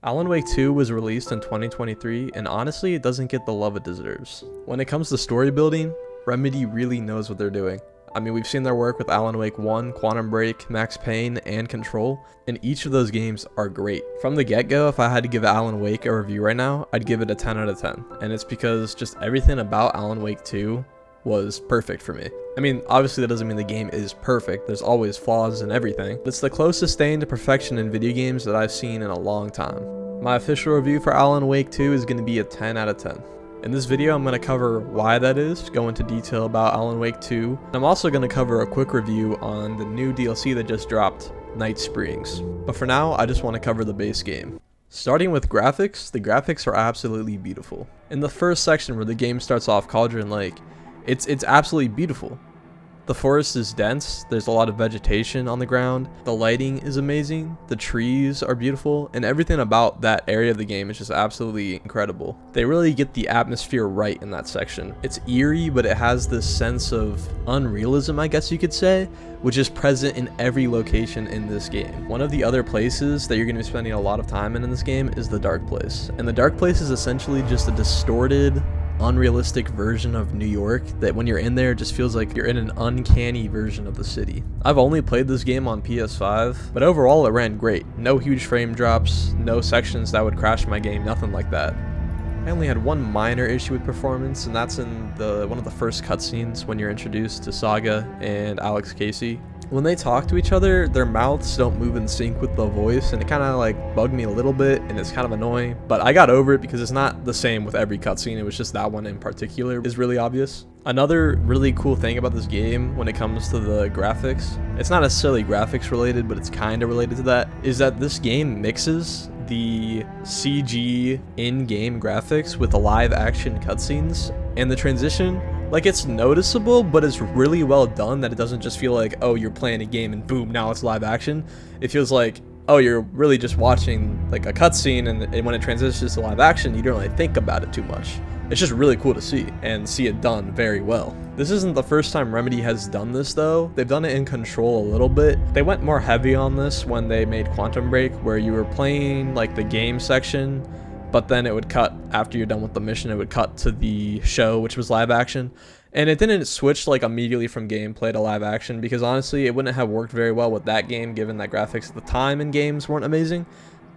Alan Wake 2 was released in 2023, and honestly, it doesn't get the love it deserves. When it comes to story building, Remedy really knows what they're doing. I mean, we've seen their work with Alan Wake 1, Quantum Break, Max Payne, and Control, and each of those games are great. From the get-go, if I had to give Alan Wake a review right now, I'd give it a 10 out of 10, and it's because just everything about Alan Wake 2 was perfect for me. I mean, obviously that doesn't mean the game is perfect, there's always flaws in everything, but it's the closest thing to perfection in video games that I've seen in a long time. My official review for Alan Wake 2 is going to be a 10 out of 10. In this video, I'm going to cover why that is, go into detail about Alan Wake 2, and I'm also going to cover a quick review on the new DLC that just dropped, Night Springs. But for now, I just want to cover the base game. Starting with graphics, the graphics are absolutely beautiful. In the first section where the game starts off, Cauldron Lake, it's absolutely beautiful. The forest is dense, there's a lot of vegetation on the ground, the lighting is amazing, the trees are beautiful, and everything about that area of the game is just absolutely incredible. They really get the atmosphere right in that section. It's eerie, but it has this sense of unrealism, I guess you could say, which is present in every location in this game. One of the other places that you're going to be spending a lot of time in this game is the Dark Place. And the Dark Place is essentially just a distorted, unrealistic version of New York that when you're in there, it just feels like you're in an uncanny version of the city. I've only played this game on PS5, but overall it ran great. No huge frame drops, no sections that would crash my game, nothing like that. I only had one minor issue with performance, and that's in one of the first cutscenes when you're introduced to Saga and Alex Casey. When they talk to each other, their mouths don't move in sync with the voice, and it kind of like bugged me a little bit, and it's kind of annoying. But I got over it because it's not the same with every cutscene. It was just that one in particular is really obvious. Another really cool thing about this game when it comes to the graphics, it's not necessarily graphics related, but it's kind of related to that, is that this game mixes the CG in-game graphics with the live action cutscenes, and the transition, like, it's noticeable, but it's really well done that it doesn't just feel like, oh, you're playing a game and boom, now it's live action. It feels like, oh, you're really just watching like a cutscene, and when it transitions to live action, you don't really think about it too much. It's just really cool to see, and see it done very well. This isn't the first time Remedy has done this though. They've done it in Control a little bit. They went more heavy on this when they made Quantum Break, where you were playing like the game section, but then it would cut after you're done with the mission, it would cut to the show, which was live action. And it didn't switch like immediately from gameplay to live action, because honestly it wouldn't have worked very well with that game, given that graphics at the time in games weren't amazing.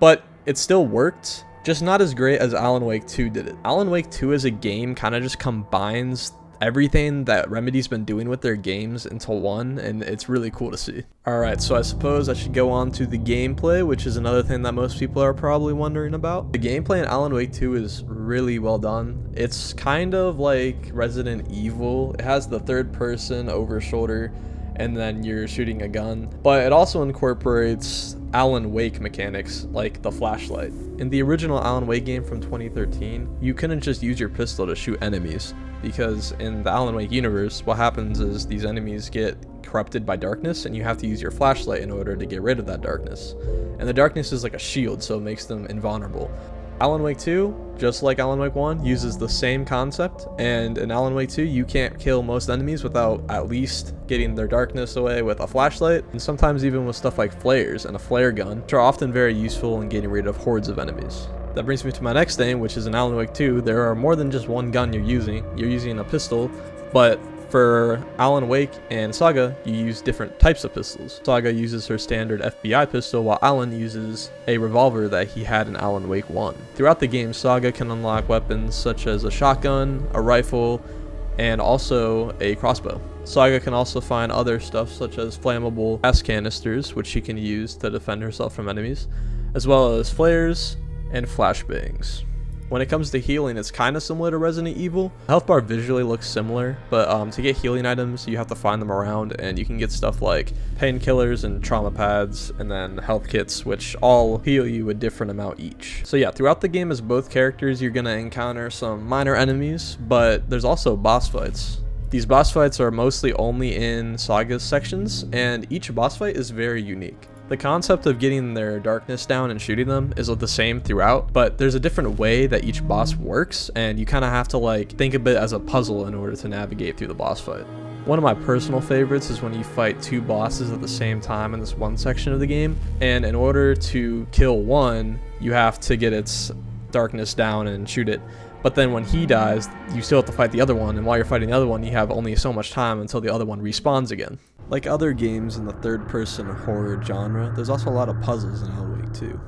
But it still worked, just not as great as Alan Wake 2 did it. Alan Wake 2 as a game kind of just combines everything that Remedy's been doing with their games into one, and it's really cool to see. Alright, so I suppose I should go on to the gameplay, which is another thing that most people are probably wondering about. The gameplay in Alan Wake 2 is really well done. It's kind of like Resident Evil. It has the third person over shoulder, and then you're shooting a gun, but it also incorporates Alan Wake mechanics like the flashlight. In the original Alan Wake game from 2013, you couldn't just use your pistol to shoot enemies, because in the Alan Wake universe, what happens is these enemies get corrupted by darkness, and you have to use your flashlight in order to get rid of that darkness. And the darkness is like a shield, so it makes them invulnerable. Alan Wake 2, just like Alan Wake 1, uses the same concept, and in Alan Wake 2, you can't kill most enemies without at least getting their darkness away with a flashlight, and sometimes even with stuff like flares and a flare gun, which are often very useful in getting rid of hordes of enemies. That brings me to my next thing, which is in Alan Wake 2, there are more than just one gun you're using. You're using a pistol, but for Alan Wake and Saga, you use different types of pistols. Saga uses her standard FBI pistol, while Alan uses a revolver that he had in Alan Wake 1. Throughout the game, Saga can unlock weapons such as a shotgun, a rifle, and also a crossbow. Saga can also find other stuff such as flammable gas canisters, which she can use to defend herself from enemies, as well as flares and flashbangs. When it comes to healing, it's kind of similar to Resident Evil. The health bar visually looks similar, but to get healing items, you have to find them around, and you can get stuff like painkillers and trauma pads, and then health kits, which all heal you a different amount each. So yeah, throughout the game as both characters, you're going to encounter some minor enemies, but there's also boss fights. These boss fights are mostly only in Saga's sections, and each boss fight is very unique. The concept of getting their darkness down and shooting them is the same throughout, but there's a different way that each boss works, and you kind of have to like think of it as a puzzle in order to navigate through the boss fight. One of my personal favorites is when you fight 2 bosses at the same time in this one section of the game, and in order to kill one, you have to get its darkness down and shoot it. But then when he dies, you still have to fight the other one, and while you're fighting the other one, you have only so much time until the other one respawns again. Like other games in the third-person horror genre, there's also a lot of puzzles in Alan Wake 2.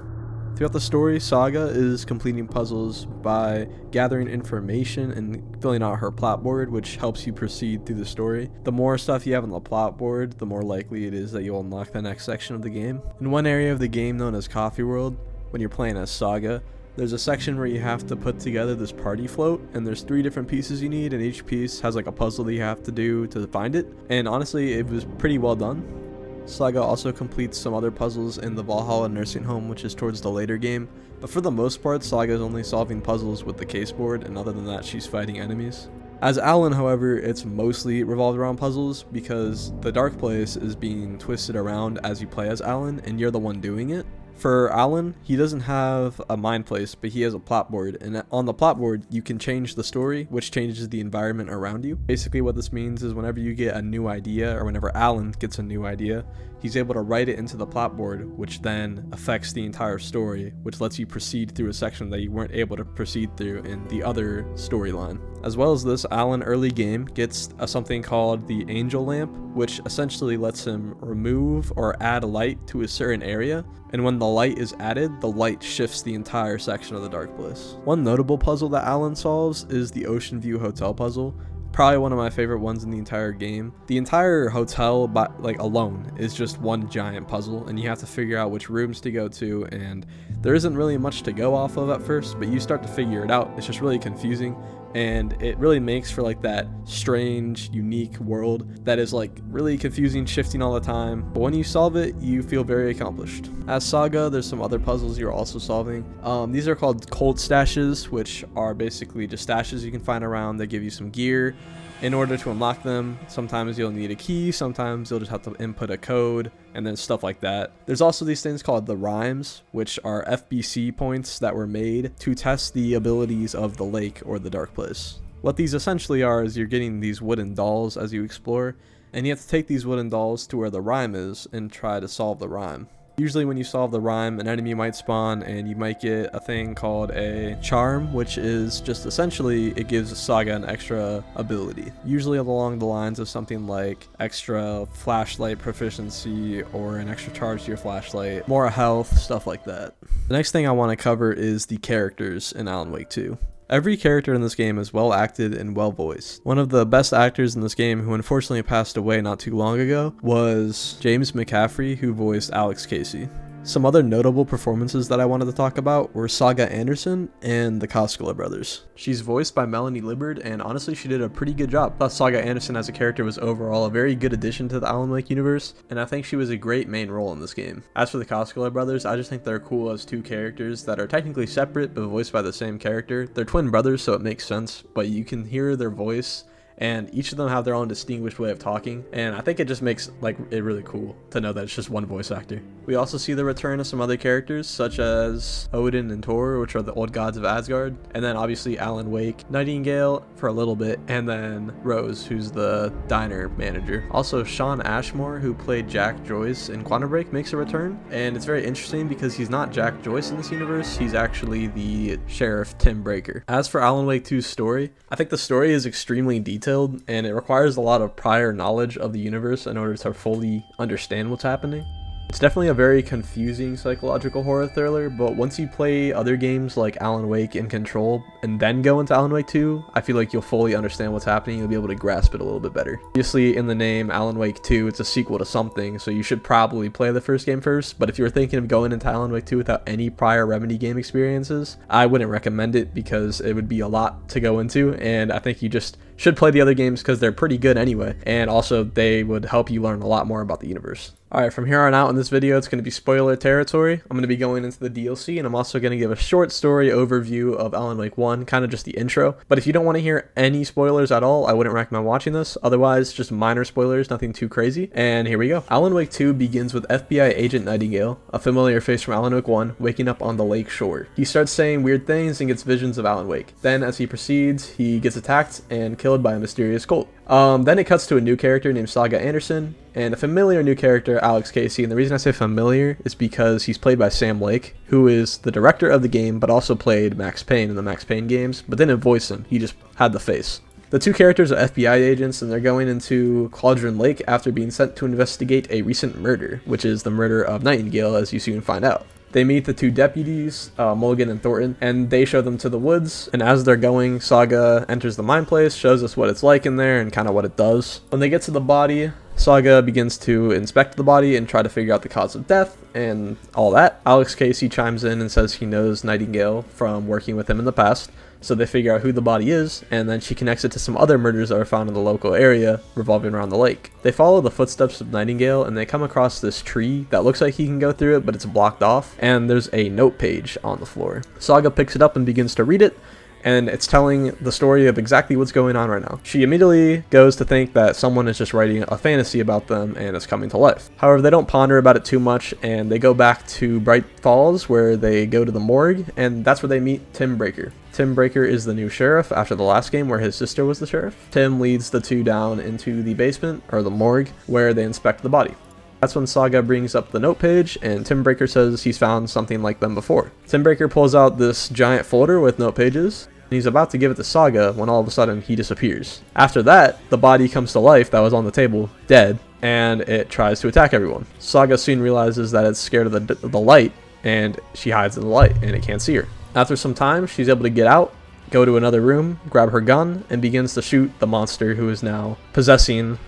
Throughout the story, Saga is completing puzzles by gathering information and filling out her plot board, which helps you proceed through the story. The more stuff you have on the plot board, the more likely it is that you'll unlock the next section of the game. In one area of the game known as Coffee World, when you're playing as Saga, there's a section where you have to put together this party float, and there's 3 different pieces you need, and each piece has like a puzzle that you have to do to find it. And honestly, it was pretty well done. Saga also completes some other puzzles in the Valhalla nursing home, which is towards the later game, but for the most part, Saga is only solving puzzles with the case board, and other than that, she's fighting enemies. As Alan, however, it's mostly revolved around puzzles because the dark place is being twisted around as you play as Alan, and you're the one doing it. For Alan, he doesn't have a mind place, but he has a plot board, and on the plot board, you can change the story, which changes the environment around you. Basically, what this means is whenever you get a new idea, or whenever Alan gets a new idea, he's able to write it into the plot board, which then affects the entire story, which lets you proceed through a section that you weren't able to proceed through in the other storyline. As well as this, Alan early game gets something called the Angel Lamp, which essentially lets him remove or add light to a certain area, and when the light is added, the light shifts the entire section of the dark place. One notable puzzle that Alan solves is the Ocean View Hotel puzzle. Probably one of my favorite ones in the entire game. The entire hotel, alone, is just one giant puzzle, and you have to figure out which rooms to go to, and there isn't really much to go off of at first, but you start to figure it out. It's just really confusing, and it really makes for like that strange, unique world that is like really confusing, shifting all the time, but when you solve it, you feel very accomplished. As Saga, there's some other puzzles you're also solving. These are called cold stashes, which are basically just stashes you can find around that give you some gear. In order to unlock them, sometimes you'll need a key, sometimes you'll just have to input a code, and then stuff like that. There's also these things called the Rhymes, which are FBC points that were made to test the abilities of the lake or the dark place. What these essentially are is you're getting these wooden dolls as you explore, and you have to take these wooden dolls to where the rhyme is and try to solve the rhyme. Usually when you solve the rhyme, an enemy might spawn and you might get a thing called a charm, which is just essentially it gives Saga an extra ability. Usually along the lines of something like extra flashlight proficiency or an extra charge to your flashlight, more health, stuff like that. The next thing I want to cover is the characters in Alan Wake 2. Every character in this game is well acted and well voiced. One of the best actors in this game, who unfortunately passed away not too long ago, was James McCaffrey, who voiced Alex Casey. Some other notable performances that I wanted to talk about were Saga Anderson and the Koskela brothers. She's voiced by Melanie Liburd, and honestly she did a pretty good job. I thought Saga Anderson as a character was overall a very good addition to the Alan Wake universe, and I think she was a great main role in this game. As for the Koskela brothers, I just think they're cool as 2 characters that are technically separate but voiced by the same character. They're twin brothers, so it makes sense, but you can hear their voice and each of them have their own distinguished way of talking, and I think it just makes it really cool to know that it's just one voice actor. We also see the return of some other characters such as Odin and Thor, which are the old gods of Asgard, and then obviously Alan Wake, Nightingale for a little bit, and then Rose, who's the diner manager. Also Sean Ashmore, who played Jack Joyce in Quantum Break, makes a return, and it's very interesting because he's not Jack Joyce in this universe, he's actually the sheriff Tim Breaker. As for Alan Wake 2's story, I think the story is extremely detailed, and it requires a lot of prior knowledge of the universe in order to fully understand what's happening. It's definitely a very confusing psychological horror thriller, but once you play other games like Alan Wake and Control and then go into Alan Wake 2, I feel like you'll fully understand what's happening. You'll be able to grasp it a little bit better. Obviously, in the name Alan Wake 2, it's a sequel to something, so you should probably play the first game first, but if you were thinking of going into Alan Wake 2 without any prior Remedy game experiences, I wouldn't recommend it because it would be a lot to go into, and I think you just should play the other games because they're pretty good anyway, and also they would help you learn a lot more about the universe. Alright, from here on out in this video, it's going to be spoiler territory. I'm going to be going into the DLC, and I'm also going to give a short story overview of Alan Wake 1, kind of just the intro. But if you don't want to hear any spoilers at all, I wouldn't recommend watching this. Otherwise, just minor spoilers, nothing too crazy. And here we go. Alan Wake 2 begins with FBI agent Nightingale, a familiar face from Alan Wake 1, waking up on the lake shore. He starts saying weird things and gets visions of Alan Wake. Then, as he proceeds, he gets attacked and killed by a mysterious cult. Then it cuts to a new character named Saga Anderson, and a familiar new character, Alex Casey. And the reason I say familiar is because he's played by Sam Lake, who is the director of the game, but also played Max Payne in the Max Payne games, but didn't voice him, he just had the face. The two characters are FBI agents, and they're going into Cauldron Lake after being sent to investigate a recent murder, which is the murder of Nightingale, as you soon find out. They meet the two deputies, Mulligan and Thornton, and they show them to the woods. And as they're going, Saga enters the mine place, shows us what it's like in there and kind of what it does. When they get to the body, Saga begins to inspect the body and try to figure out the cause of death and all that. Alex Casey chimes in and says he knows Nightingale from working with him in the past. So they figure out who the body is, and then she connects it to some other murders that are found in the local area revolving around the lake. They follow the footsteps of Nightingale, and they come across this tree that looks like he can go through it, but it's blocked off, and there's a note page on the floor. Saga picks it up and begins to read it, and it's telling the story of exactly what's going on right now. She immediately goes to think that someone is just writing a fantasy about them and it's coming to life. However, they don't ponder about it too much, and they go back to Bright Falls, where they go to the morgue, and that's where they meet Tim Breaker. Tim Breaker is the new sheriff after the last game where his sister was the sheriff. Tim leads the two down into the basement, or the morgue, where they inspect the body. That's when Saga brings up the note page, and Tim Breaker says he's found something like them before. Tim Breaker pulls out this giant folder with note pages, and he's about to give it to Saga when all of a sudden he disappears. After that, the body comes to life that was on the table, dead, and it tries to attack everyone. Saga soon realizes that it's scared of the light, and she hides in the light, and it can't see her. After some time, she's able to get out, go to another room, grab her gun, and begins to shoot the monster who is now possessing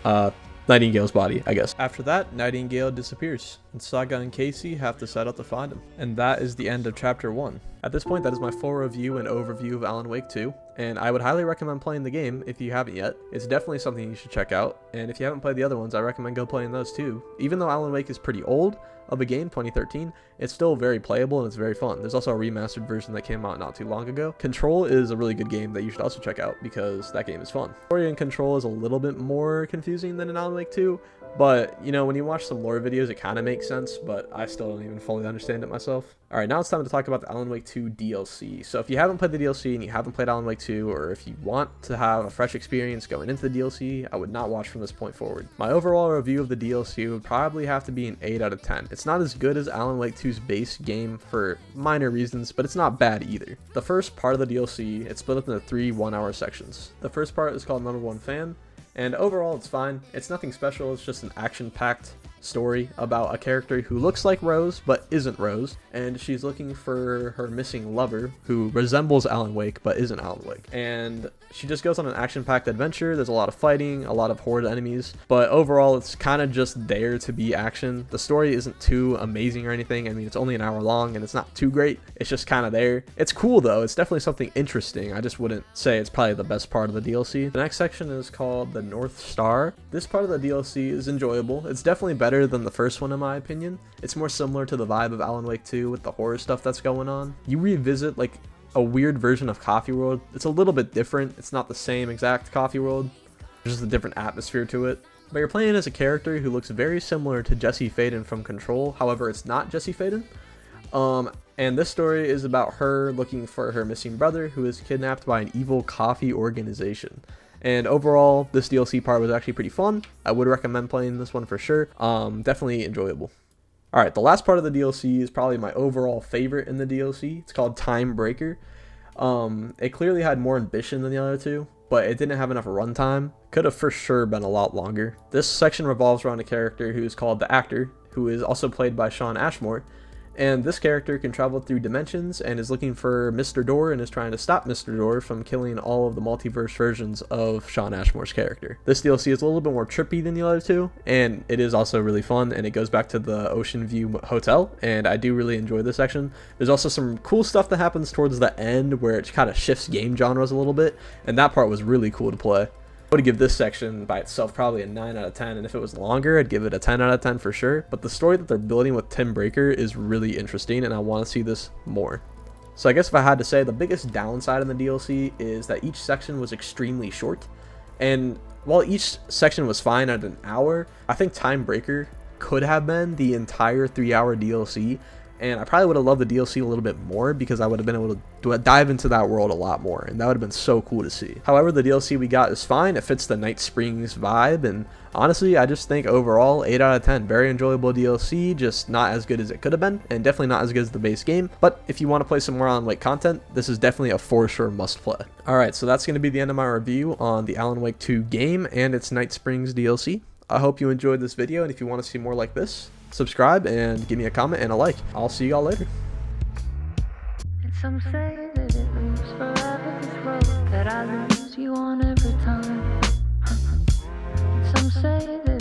Nightingale's body, I guess. After that, Nightingale disappears, and Saga and Casey have to set out to find him. And that is the end of Chapter 1. At this point, that is my full review and overview of Alan Wake 2, and I would highly recommend playing the game if you haven't yet. It's definitely something you should check out, and if you haven't played the other ones, I recommend go playing those too. Even though Alan Wake is pretty old of a game, 2013, it's still very playable and it's very fun. There's also a remastered version that came out not too long ago. Control is a really good game that you should also check out because that game is fun. The story in Control is a little bit more confusing than in Alan Wake 2, but you know, when you watch some lore videos, it kind of makes sense, but I still don't even fully understand it myself. Alright, now it's time to talk about the Alan Wake 2 DLC. So if you haven't played the DLC and you haven't played Alan Wake 2, or if you want to have a fresh experience going into the DLC, I would not watch from this point forward. My overall review of the DLC would probably have to be an 8 out of 10. It's not as good as Alan Wake 2's base game for minor reasons, but it's not bad either. The first part of the DLC, it's split up into 3 1-hour sections. The first part is called Number 1 Fan, and overall it's fine. It's nothing special, it's just an action-packed story about a character who looks like Rose but isn't Rose, and she's looking for her missing lover who resembles Alan Wake but isn't Alan Wake, and she just goes on an action-packed adventure. There's a lot of fighting, a lot of horde enemies, but overall it's kind of just there to be action. The story isn't too amazing or anything. I mean, it's only an hour long and it's not too great. It's just kind of there. It's cool though. It's definitely something interesting. I just wouldn't say it's probably the best part of the DLC. The next section is called the North Star. This part of the DLC is enjoyable. It's definitely better than the first one in my opinion. It's more similar to the vibe of Alan Wake 2 with the horror stuff that's going on. You revisit like a weird version of Coffee World. It's a little bit different. It's not the same exact Coffee World. There's just a different atmosphere to it. But you're playing as a character who looks very similar to Jesse Faden from Control. However, it's not Jesse Faden. And this story is about her looking for her missing brother who is kidnapped by an evil coffee organization. And overall, this DLC part was actually pretty fun. I would recommend playing this one for sure. Definitely enjoyable. Alright, the last part of the DLC is probably my overall favorite in the DLC. It's called Time Breaker. It clearly had more ambition than the other two, but it didn't have enough runtime. Could have for sure been a lot longer. This section revolves around a character who is called the Actor, who is also played by Shawn Ashmore. And this character can travel through dimensions and is looking for Mr. Door and is trying to stop Mr. Door from killing all of the multiverse versions of Shawn Ashmore's character. This DLC is a little bit more trippy than the other two, and it is also really fun, and it goes back to the Ocean View Hotel, and I do really enjoy this section. There's also some cool stuff that happens towards the end where it kind of shifts game genres a little bit, and that part was really cool to play. I would give this section by itself probably a 9 out of 10, and if it was longer, I'd give it a 10 out of 10 for sure. But the story that they're building with Tim Breaker is really interesting, and I want to see this more. So I guess if I had to say, the biggest downside in the DLC is that each section was extremely short, and while each section was fine at an hour, I think Time Breaker could have been the entire 3-hour DLC, And I probably would have loved the DLC a little bit more because I would have been able to dive into that world a lot more, and that would have been so cool to see. However, the DLC we got is fine. It fits the Night Springs vibe, and honestly, I just think overall 8 out of 10. Very enjoyable DLC, just not as good as it could have been, and definitely not as good as the base game. But if you want to play some more Alan Wake content, this is definitely a for sure must play. Alright, so that's going to be the end of my review on the Alan Wake 2 game and its Night Springs DLC. I hope you enjoyed this video, and if you want to see more like this, subscribe and give me a comment and a like. I'll see y'all later. And some say that it moves forever, this road that I lose you on every time. And some say that